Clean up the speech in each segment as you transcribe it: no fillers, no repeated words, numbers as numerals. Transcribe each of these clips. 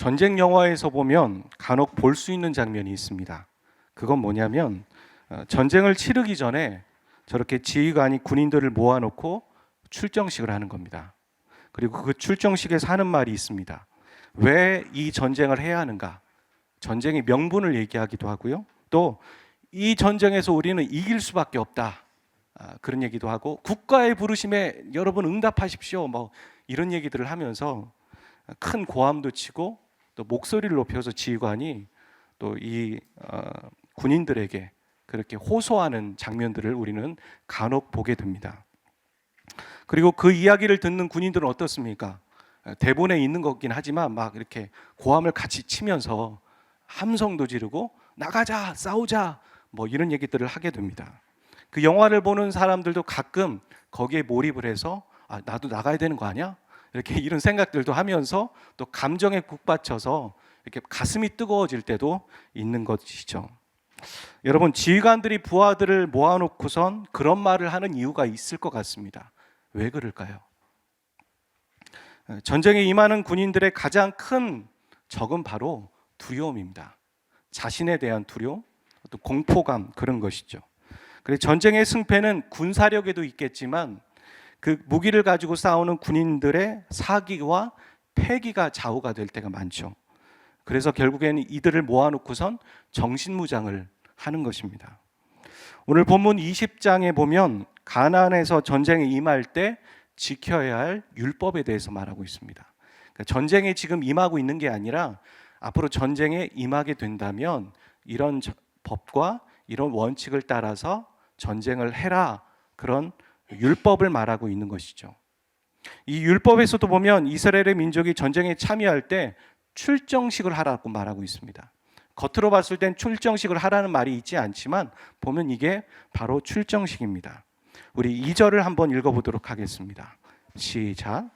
전쟁 영화에서 보면 간혹 볼 수 있는 장면이 있습니다. 그건 뭐냐면 전쟁을 치르기 전에 저렇게 지휘관이 군인들을 모아놓고 출정식을 하는 겁니다. 그리고 그 출정식에서 하는 말이 있습니다. 왜 이 전쟁을 해야 하는가? 전쟁의 명분을 얘기하기도 하고요. 또 이 전쟁에서 우리는 이길 수밖에 없다. 그런 얘기도 하고 국가의 부르심에 여러분 응답하십시오. 뭐 이런 얘기들을 하면서 큰 고함도 치고 또 목소리를 높여서 지휘관이 또 이 군인들에게 그렇게 호소하는 장면들을 우리는 간혹 보게 됩니다. 그리고 그 이야기를 듣는 군인들은 어떻습니까? 대본에 있는 거긴 하지만 막 이렇게 고함을 같이 치면서 함성도 지르고 나가자, 싸우자 뭐 이런 얘기들을 하게 됩니다. 그 영화를 보는 사람들도 가끔 거기에 몰입을 해서 나도 나가야 되는 거 아니야? 이렇게 이런 생각들도 하면서 또 감정에 북받쳐서 이렇게 가슴이 뜨거워질 때도 있는 것이죠. 여러분, 지휘관들이 부하들을 모아놓고선 그런 말을 하는 이유가 있을 것 같습니다. 왜 그럴까요? 전쟁에 임하는 군인들의 가장 큰 적은 바로 두려움입니다. 자신에 대한 두려움, 또 공포감 그런 것이죠. 그래서 전쟁의 승패는 군사력에도 있겠지만 그 무기를 가지고 싸우는 군인들의 사기와 패기가 좌우가 될 때가 많죠. 그래서 결국에는 이들을 모아놓고선 정신무장을 하는 것입니다. 오늘 본문 20장에 보면 가나안에서 전쟁에 임할 때 지켜야 할 율법에 대해서 말하고 있습니다. 그러니까 전쟁에 지금 임하고 있는 게 아니라 앞으로 전쟁에 임하게 된다면 이런 법과 이런 원칙을 따라서 전쟁을 해라, 그런 율법을 말하고 있는 것이죠. 이 율법에서도 보면 이스라엘의 민족이 전쟁에 참여할 때 출정식을 하라고 말하고 있습니다. 겉으로 봤을 땐 출정식을 하라는 말이 있지 않지만 보면 이게 바로 출정식입니다. 우리 2절을 한번 읽어보도록 하겠습니다. 시작.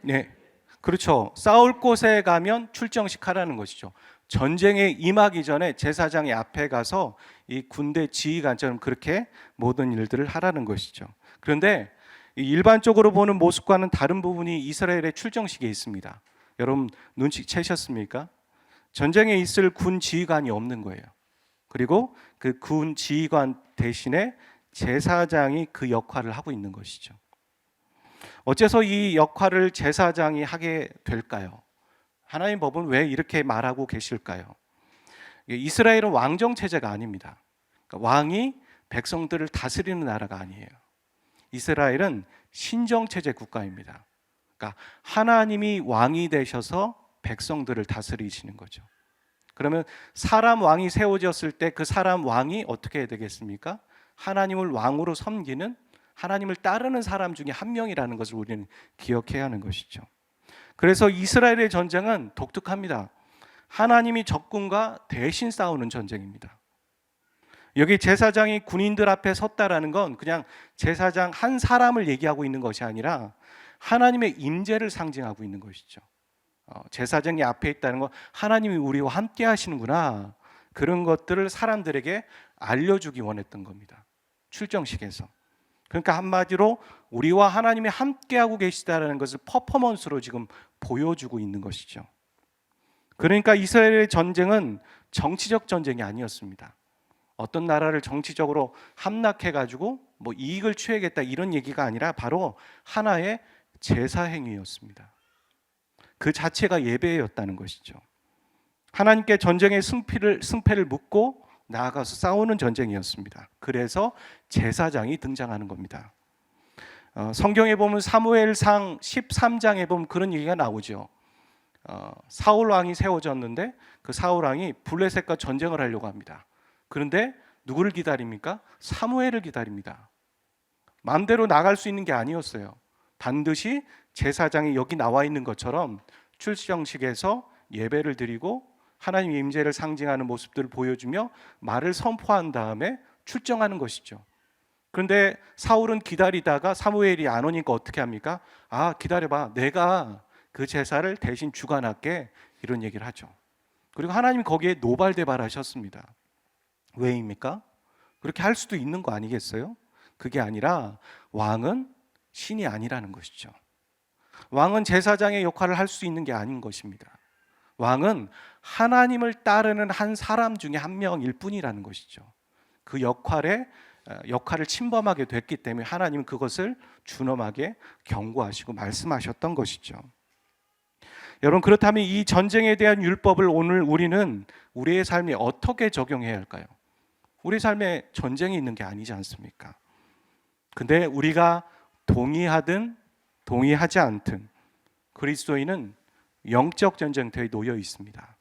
네, 그렇죠. 싸울 곳에 가면 출정식 하라는 것이죠. 전쟁에 임하기 전에 제사장이 앞에 가서 이 군대 지휘관처럼 그렇게 모든 일들을 하라는 것이죠. 그런데 일반적으로 보는 모습과는 다른 부분이 이스라엘의 출정식에 있습니다. 여러분 눈치채셨습니까? 전쟁에 있을 군 지휘관이 없는 거예요. 그리고 그 군 지휘관 대신에 제사장이 그 역할을 하고 있는 것이죠. 어째서 이 역할을 제사장이 하게 될까요? 하나님 법은 왜 이렇게 말하고 계실까요? 이스라엘은 왕정 체제가 아닙니다. 그러니까 왕이 백성들을 다스리는 나라가 아니에요. 이스라엘은 신정 체제 국가입니다. 그러니까 하나님이 왕이 되셔서 백성들을 다스리시는 거죠. 그러면 사람 왕이 세워졌을 때 그 사람 왕이 어떻게 해야 되겠습니까? 하나님을 왕으로 섬기는, 하나님을 따르는 사람 중에 한 명이라는 것을 우리는 기억해야 하는 것이죠. 그래서 이스라엘의 전쟁은 독특합니다. 하나님이 적군과 대신 싸우는 전쟁입니다. 여기 제사장이 군인들 앞에 섰다라는 건 그냥 제사장 한 사람을 얘기하고 있는 것이 아니라 하나님의 임재를 상징하고 있는 것이죠. 제사장이 앞에 있다는 건 하나님이 우리와 함께 하시는구나, 그런 것들을 사람들에게 알려주기 원했던 겁니다. 출정식에서. 그러니까 한마디로 우리와 하나님이 함께하고 계시다는 것을 퍼포먼스로 지금 보여주고 있는 것이죠. 그러니까 이스라엘의 전쟁은 정치적 전쟁이 아니었습니다. 어떤 나라를 정치적으로 함락해가지고 뭐 이익을 취하겠다 이런 얘기가 아니라 바로 하나의 제사 행위였습니다. 그 자체가 예배였다는 것이죠. 하나님께 전쟁의 승패를 묻고 나아가서 싸우는 전쟁이었습니다. 그래서 제사장이 등장하는 겁니다. 성경에 보면 사무엘상 13장에 보면 그런 얘기가 나오죠. 사울 왕이 세워졌는데 그 사울 왕이 블레셋과 전쟁을 하려고 합니다. 그런데 누구를 기다립니까? 사무엘을 기다립니다. 마음대로 나갈 수 있는 게 아니었어요. 반드시 제사장이 여기 나와 있는 것처럼 출정식에서 예배를 드리고 하나님의 임재를 상징하는 모습들을 보여주며 말을 선포한 다음에 출정하는 것이죠. 그런데 사울은 기다리다가 사무엘이 안 오니까 어떻게 합니까? 기다려봐, 내가 그 제사를 대신 주관할게, 이런 얘기를 하죠. 그리고 하나님이 거기에 노발대발하셨습니다. 왜입니까? 그렇게 할 수도 있는 거 아니겠어요? 그게 아니라 왕은 신이 아니라는 것이죠. 왕은 제사장의 역할을 할 수 있는 게 아닌 것입니다. 왕은 하나님을 따르는 한 사람 중에 한 명일 뿐이라는 것이죠. 그 역할을 침범하게 됐기 때문에 하나님은 그것을 준엄하게 경고하시고 말씀하셨던 것이죠. 여러분, 그렇다면 이 전쟁에 대한 율법을 오늘 우리는 우리의 삶에 어떻게 적용해야 할까요? 우리 삶에 전쟁이 있는 게 아니지 않습니까? 근데 우리가 동의하든 동의하지 않든 그리스도인은 영적 전쟁터에 놓여 있습니다.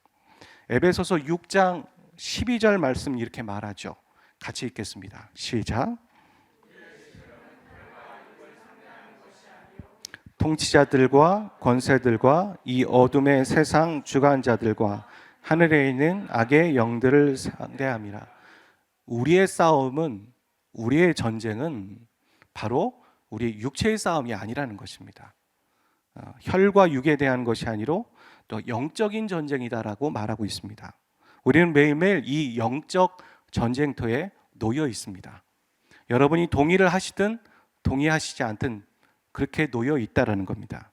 에베소서 6장 12절 말씀 이렇게 말하죠. 같이 읽겠습니다. 시작. 통치자들과 권세들과 이 어둠의 세상 주관자들과 하늘에 있는 악의 영들을 상대함이라. 우리의 싸움은, 우리의 전쟁은 바로 우리 육체의 싸움이 아니라는 것입니다. 혈과 육에 대한 것이 아니로 또 영적인 전쟁이다라고 말하고 있습니다. 우리는 매일매일 이 영적 전쟁터에 놓여 있습니다. 여러분이 동의를 하시든 동의하시지 않든 그렇게 놓여 있다라는 겁니다.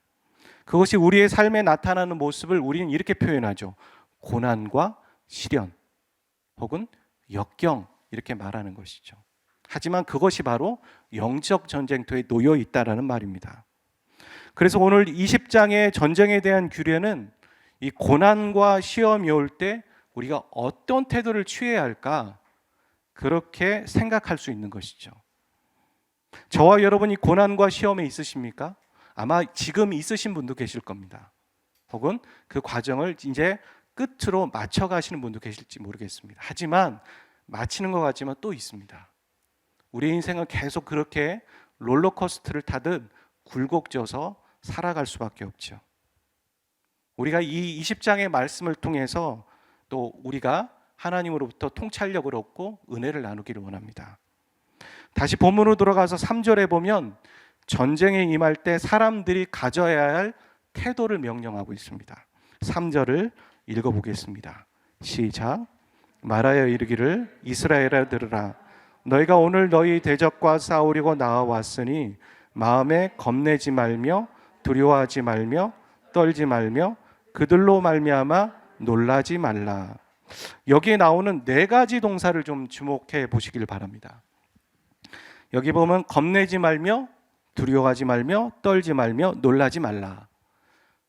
그것이 우리의 삶에 나타나는 모습을 우리는 이렇게 표현하죠. 고난과 시련 혹은 역경 이렇게 말하는 것이죠. 하지만 그것이 바로 영적 전쟁터에 놓여 있다라는 말입니다. 그래서 오늘 20장의 전쟁에 대한 규례는 이 고난과 시험이 올 때 우리가 어떤 태도를 취해야 할까 그렇게 생각할 수 있는 것이죠. 저와 여러분이 고난과 시험에 있으십니까? 아마 지금 있으신 분도 계실 겁니다. 혹은 그 과정을 이제 끝으로 맞춰가시는 분도 계실지 모르겠습니다. 하지만 마치는 것 같지만 또 있습니다. 우리 인생은 계속 그렇게 롤러코스터를 타듯 굴곡져서 살아갈 수밖에 없죠. 우리가 이 20장의 말씀을 통해서 또 우리가 하나님으로부터 통찰력을 얻고 은혜를 나누기를 원합니다. 다시 본문으로 돌아가서 3절에 보면 전쟁에 임할 때 사람들이 가져야 할 태도를 명령하고 있습니다. 3절을 읽어보겠습니다. 시작. 말하여 이르기를 이스라엘아 들으라. 너희가 오늘 너희 대적과 싸우려고 나와왔으니 마음에 겁내지 말며 두려워하지 말며 떨지 말며 그들로 말미암아 놀라지 말라. 여기에 나오는 네 가지 동사를 좀 주목해 보시길 바랍니다. 여기 보면 겁내지 말며 두려워하지 말며 떨지 말며 놀라지 말라.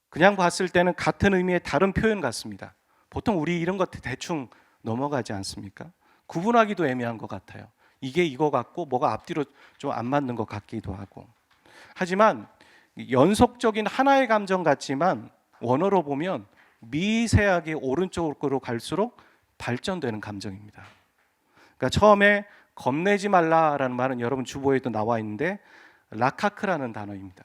그냥 봤을 때는 같은 의미의 다른 표현 같습니다. 보통 우리 이런 것 대충 넘어가지 않습니까? 구분하기도 애매한 것 같아요. 이게 이거 같고 뭐가 앞뒤로 좀 안 맞는 것 같기도 하고. 하지만 연속적인 하나의 감정 같지만 원어로 보면 미세하게 오른쪽으로 갈수록 발전되는 감정입니다. 그러니까 처음에 겁내지 말라라는 말은 여러분 주보에도 나와 있는데 라카크라는 단어입니다.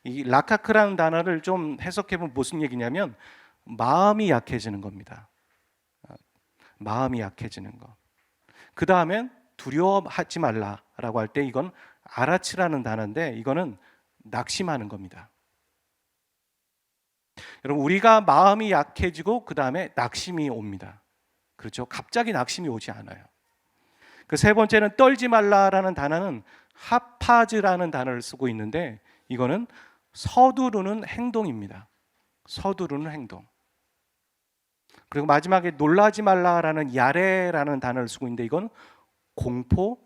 이 라카크라는 단어를 좀 해석해보면 무슨 얘기냐면 마음이 약해지는 겁니다. 마음이 약해지는 것. 그 다음엔 두려워하지 말라라고 할 때 이건 아라치라는 단어인데 이거는 낙심하는 겁니다. 여러분, 우리가 마음이 약해지고 그 다음에 낙심이 옵니다. 그렇죠? 갑자기 낙심이 오지 않아요. 그 세 번째는 떨지 말라라는 단어는 하파즈라는 단어를 쓰고 있는데 이거는 서두르는 행동입니다. 서두르는 행동. 그리고 마지막에 놀라지 말라라는 야레라는 단어를 쓰고 있는데 이건 공포,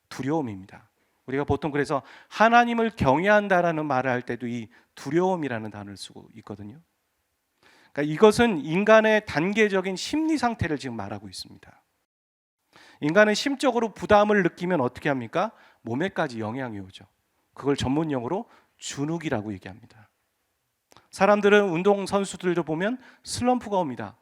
두려움입니다. 우리가 보통 그래서 하나님을 경외한다라는 말을 할 때도 이 두려움이라는 단어를 쓰고 있거든요. 그러니까 이것은 인간의 단계적인 심리 상태를 지금 말하고 있습니다. 인간은 심적으로 부담을 느끼면 어떻게 합니까? 몸에까지 영향이 오죠. 그걸 전문 용어로 주눅이라고 얘기합니다. 사람들은 운동 선수들도 보면 슬럼프가 옵니다.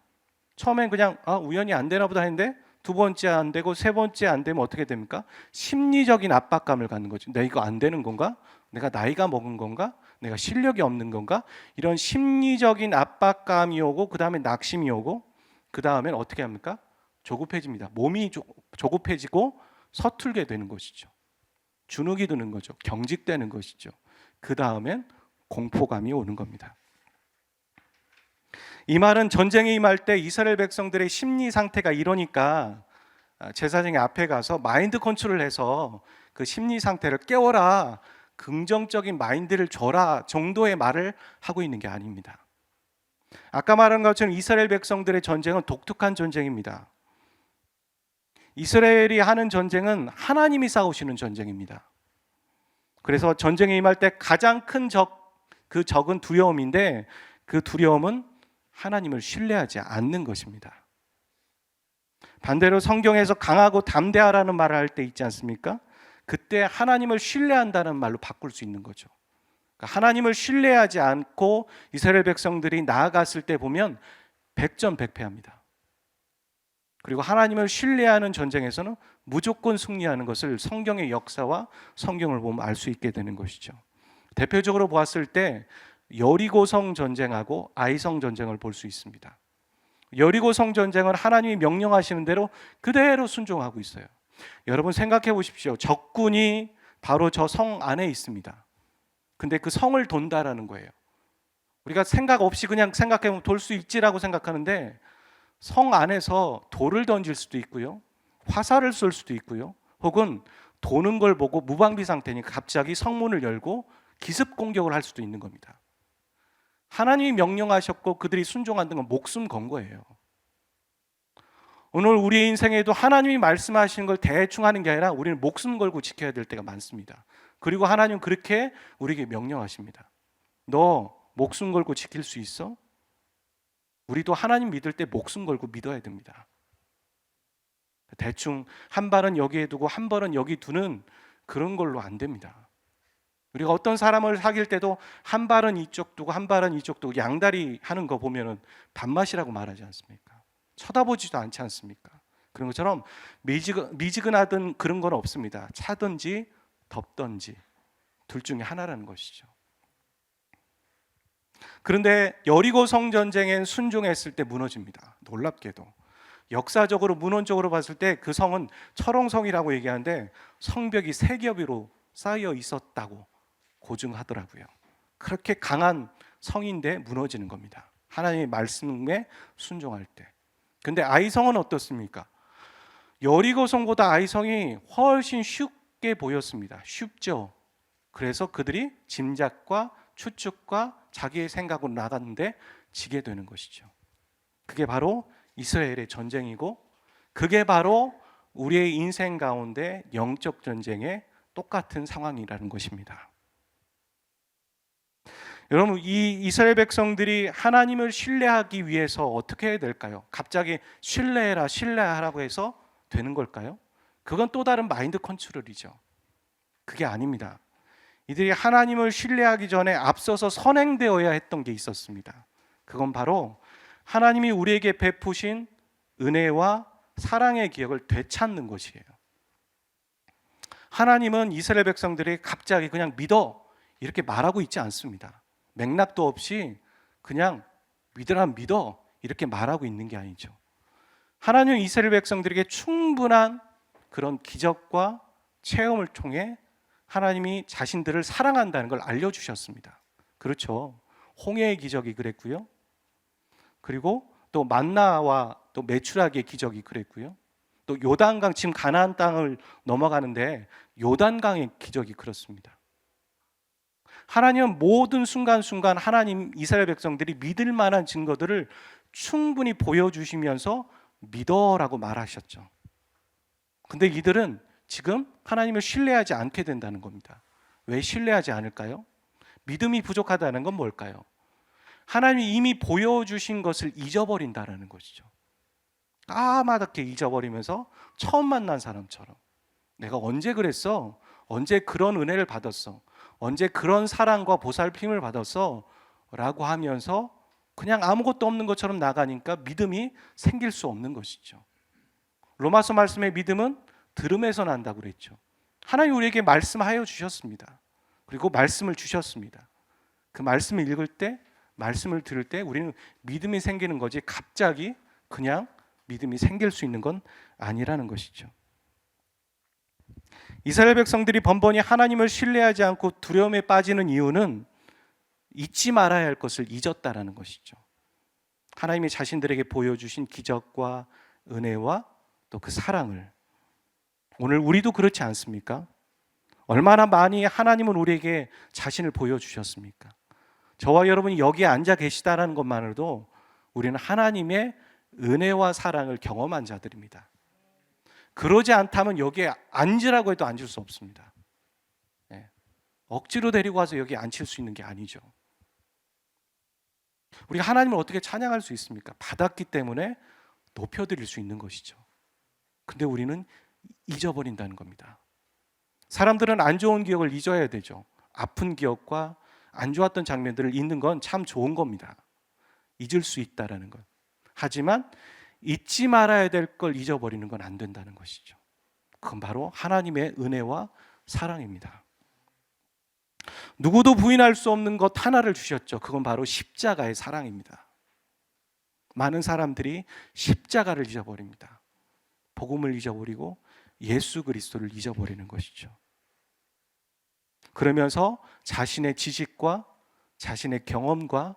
처음엔 그냥 우연히 안 되나 보다 했는데 두 번째 안 되고 세 번째 안 되면 어떻게 됩니까? 심리적인 압박감을 갖는 거죠. 내가 이거 안 되는 건가? 내가 나이가 먹은 건가? 내가 실력이 없는 건가? 이런 심리적인 압박감이 오고 그 다음에 낙심이 오고 그 다음엔 어떻게 합니까? 조급해집니다. 몸이 조급해지고 서툴게 되는 것이죠. 주눅이 드는 거죠. 경직되는 것이죠. 그 다음엔 공포감이 오는 겁니다. 이 말은 전쟁에 임할 때 이스라엘 백성들의 심리 상태가 이러니까 제사장의 앞에 가서 마인드 컨트롤을 해서 그 심리 상태를 깨워라. 긍정적인 마인드를 줘라 정도의 말을 하고 있는 게 아닙니다. 아까 말한 것처럼 이스라엘 백성들의 전쟁은 독특한 전쟁입니다. 이스라엘이 하는 전쟁은 하나님이 싸우시는 전쟁입니다. 그래서 전쟁에 임할 때 가장 큰 그 적은 두려움인데, 그 두려움은 하나님을 신뢰하지 않는 것입니다. 반대로 성경에서 강하고 담대하라는 말을 할 때 있지 않습니까? 그때 하나님을 신뢰한다는 말로 바꿀 수 있는 거죠. 그러니까 하나님을 신뢰하지 않고 이스라엘 백성들이 나아갔을 때 보면 백전백패합니다. 그리고 하나님을 신뢰하는 전쟁에서는 무조건 승리하는 것을 성경의 역사와 성경을 보면 알 수 있게 되는 것이죠. 대표적으로 보았을 때 여리고성 전쟁하고 아이성 전쟁을 볼 수 있습니다. 여리고성 전쟁은 하나님이 명령하시는 대로 그대로 순종하고 있어요. 여러분 생각해 보십시오. 적군이 바로 저 성 안에 있습니다. 근데 그 성을 돈다라는 거예요. 우리가 생각 없이 그냥 생각해보면 돌 수 있지라고 생각하는데, 성 안에서 돌을 던질 수도 있고요, 화살을 쏠 수도 있고요, 혹은 도는 걸 보고 무방비 상태니까 갑자기 성문을 열고 기습 공격을 할 수도 있는 겁니다. 하나님이 명령하셨고 그들이 순종하는 건 목숨 건 거예요. 오늘 우리의 인생에도 하나님이 말씀하시는 걸 대충 하는 게 아니라 우리는 목숨 걸고 지켜야 될 때가 많습니다. 그리고 하나님은 그렇게 우리에게 명령하십니다. 너 목숨 걸고 지킬 수 있어? 우리도 하나님 믿을 때 목숨 걸고 믿어야 됩니다. 대충 한 발은 여기에 두고 한 발은 여기 두는 그런 걸로 안 됩니다. 우리가 어떤 사람을 사귈 때도 한 발은 이쪽 두고 한 발은 이쪽 두고 양다리 하는 거 보면은 밥맛이라고 말하지 않습니까? 쳐다보지도 않지 않습니까? 그런 것처럼 미지근하든 그런 건 없습니다. 차든지 덥든지 둘 중에 하나라는 것이죠. 그런데 여리고성 전쟁엔 순종했을 때 무너집니다. 놀랍게도 역사적으로 문헌적으로 봤을 때 그 성은 철옹성이라고 얘기하는데 성벽이 세 겹으로 쌓여 있었다고 고증하더라고요. 그렇게 강한 성인데 무너지는 겁니다. 하나님의 말씀에 순종할 때. 근데 아이성은 어떻습니까? 여리고성보다 아이성이 훨씬 쉽게 보였습니다. 쉽죠. 그래서 그들이 짐작과 추측과 자기의 생각으로 나갔는데 지게 되는 것이죠. 그게 바로 이스라엘의 전쟁이고, 그게 바로 우리의 인생 가운데 영적 전쟁의 똑같은 상황이라는 것입니다. 여러분, 이 이스라엘 백성들이 하나님을 신뢰하기 위해서 어떻게 해야 될까요? 갑자기 신뢰해라 신뢰하라고 해서 되는 걸까요? 그건 또 다른 마인드 컨트롤이죠. 그게 아닙니다. 이들이 하나님을 신뢰하기 전에 앞서서 선행되어야 했던 게 있었습니다. 그건 바로 하나님이 우리에게 베푸신 은혜와 사랑의 기억을 되찾는 것이에요. 하나님은 이스라엘 백성들이 갑자기 그냥 믿어 이렇게 말하고 있지 않습니다. 맥락도 없이 그냥 믿으라 믿어 이렇게 말하고 있는 게 아니죠. 하나님은 이스라엘 백성들에게 충분한 그런 기적과 체험을 통해 하나님이 자신들을 사랑한다는 걸 알려주셨습니다. 그렇죠. 홍해의 기적이 그랬고요. 그리고 또 만나와 또 메추라기의 기적이 그랬고요. 또 요단강, 지금 가나안 땅을 넘어가는데 요단강의 기적이 그렇습니다. 하나님은 모든 순간순간 하나님 이스라엘 백성들이 믿을 만한 증거들을 충분히 보여주시면서 믿어라고 말하셨죠. 근데 이들은 지금 하나님을 신뢰하지 않게 된다는 겁니다. 왜 신뢰하지 않을까요? 믿음이 부족하다는 건 뭘까요? 하나님이 이미 보여주신 것을 잊어버린다는 것이죠. 까맣게 잊어버리면서 처음 만난 사람처럼, 내가 언제 그랬어? 언제 그런 은혜를 받았어? 언제 그런 사랑과 보살핌을 받았어? 라고 하면서 그냥 아무것도 없는 것처럼 나가니까 믿음이 생길 수 없는 것이죠. 로마서 말씀의 믿음은 들음에서 난다고 그랬죠. 하나님 우리에게 말씀하여 주셨습니다. 그리고 말씀을 주셨습니다. 그 말씀을 읽을 때, 말씀을 들을 때 우리는 믿음이 생기는 거지 갑자기 그냥 믿음이 생길 수 있는 건 아니라는 것이죠. 이스라엘 백성들이 번번이 하나님을 신뢰하지 않고 두려움에 빠지는 이유는 잊지 말아야 할 것을 잊었다라는 것이죠. 하나님이 자신들에게 보여주신 기적과 은혜와 또 그 사랑을. 오늘 우리도 그렇지 않습니까? 얼마나 많이 하나님은 우리에게 자신을 보여주셨습니까? 저와 여러분이 여기에 앉아 계시다는 것만으로도 우리는 하나님의 은혜와 사랑을 경험한 자들입니다. 그러지 않다면 여기에 앉으라고 해도 앉을 수 없습니다. 억지로 데리고 와서 여기 앉힐 수 있는 게 아니죠. 우리가 하나님을 어떻게 찬양할 수 있습니까? 받았기 때문에 높여드릴 수 있는 것이죠. 근데 우리는 잊어버린다는 겁니다. 사람들은 안 좋은 기억을 잊어야 되죠. 아픈 기억과 안 좋았던 장면들을 잊는 건 참 좋은 겁니다. 잊을 수 있다라는 것. 하지만 잊지 말아야 될 걸 잊어버리는 건 안 된다는 것이죠. 그건 바로 하나님의 은혜와 사랑입니다. 누구도 부인할 수 없는 것 하나를 주셨죠. 그건 바로 십자가의 사랑입니다. 많은 사람들이 십자가를 잊어버립니다. 복음을 잊어버리고 예수 그리스도를 잊어버리는 것이죠. 그러면서 자신의 지식과 자신의 경험과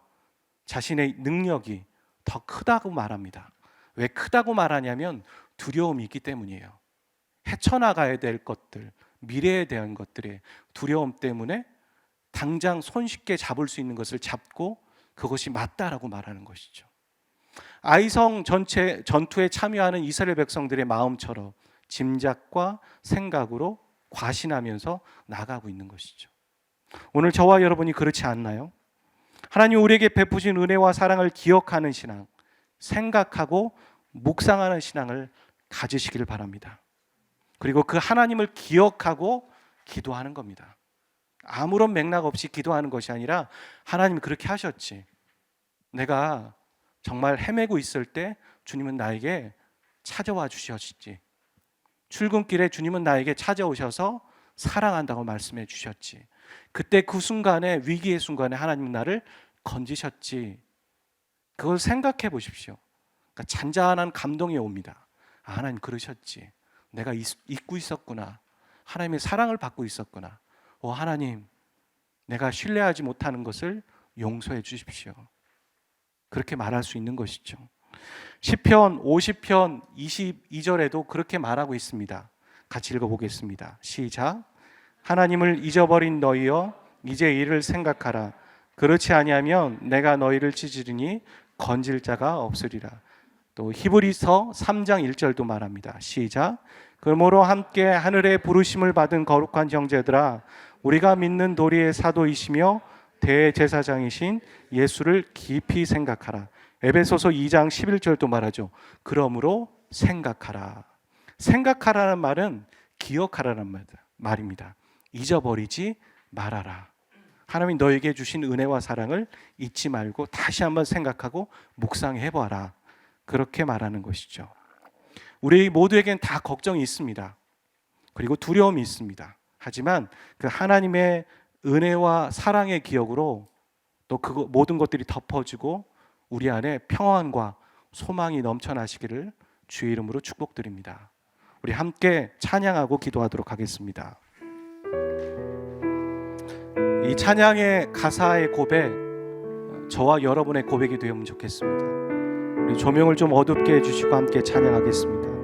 자신의 능력이 더 크다고 말합니다. 왜 크다고 말하냐면 두려움이 있기 때문이에요. 헤쳐나가야 될 것들, 미래에 대한 것들의 두려움 때문에 당장 손쉽게 잡을 수 있는 것을 잡고 그것이 맞다라고 말하는 것이죠. 아이성 전투에 참여하는 이스라엘 백성들의 마음처럼 짐작과 생각으로 과신하면서 나가고 있는 것이죠. 오늘 저와 여러분이 그렇지 않나요? 하나님 우리에게 베푸신 은혜와 사랑을 기억하는 신앙, 생각하고 묵상하는 신앙을 가지시기를 바랍니다. 그리고 그 하나님을 기억하고 기도하는 겁니다. 아무런 맥락 없이 기도하는 것이 아니라 하나님이 그렇게 하셨지. 내가 정말 헤매고 있을 때 주님은 나에게 찾아와 주셨지. 출근길에 주님은 나에게 찾아오셔서 사랑한다고 말씀해 주셨지. 그때 그 순간에, 위기의 순간에 하나님은 나를 건지셨지. 그걸 생각해 보십시오. 그러니까 잔잔한 감동이 옵니다. 아, 하나님 그러셨지. 내가 잊고 있었구나. 하나님의 사랑을 받고 있었구나. 하나님, 내가 신뢰하지 못하는 것을 용서해 주십시오. 그렇게 말할 수 있는 것이죠. 시편 50편 22절에도 그렇게 말하고 있습니다. 같이 읽어보겠습니다. 시작. 하나님을 잊어버린 너희여 이제 이를 생각하라. 그렇지 아니하면 내가 너희를 찢으리니 건질 자가 없으리라. 또 히브리서 3장 1절도 말합니다. 시작. 그러므로 함께 하늘의 부르심을 받은 거룩한 형제들아, 우리가 믿는 도리의 사도이시며 대제사장이신 예수를 깊이 생각하라. 에베소서 2장 11절도 말하죠. 그러므로 생각하라. 생각하라는 말은 기억하라는 말입니다. 잊어버리지 말아라. 하나님이 너에게 주신 은혜와 사랑을 잊지 말고 다시 한번 생각하고 묵상해 보아라. 그렇게 말하는 것이죠. 우리 모두에겐 다 걱정이 있습니다. 그리고 두려움이 있습니다. 하지만 그 하나님의 은혜와 사랑의 기억으로 또 그 모든 것들이 덮어지고 우리 안에 평안과 소망이 넘쳐나시기를 주의 이름으로 축복드립니다. 우리 함께 찬양하고 기도하도록 하겠습니다. 이 찬양의 가사의 고백, 저와 여러분의 고백이 되면 좋겠습니다. 우리 조명을 좀 어둡게 해주시고 함께 찬양하겠습니다.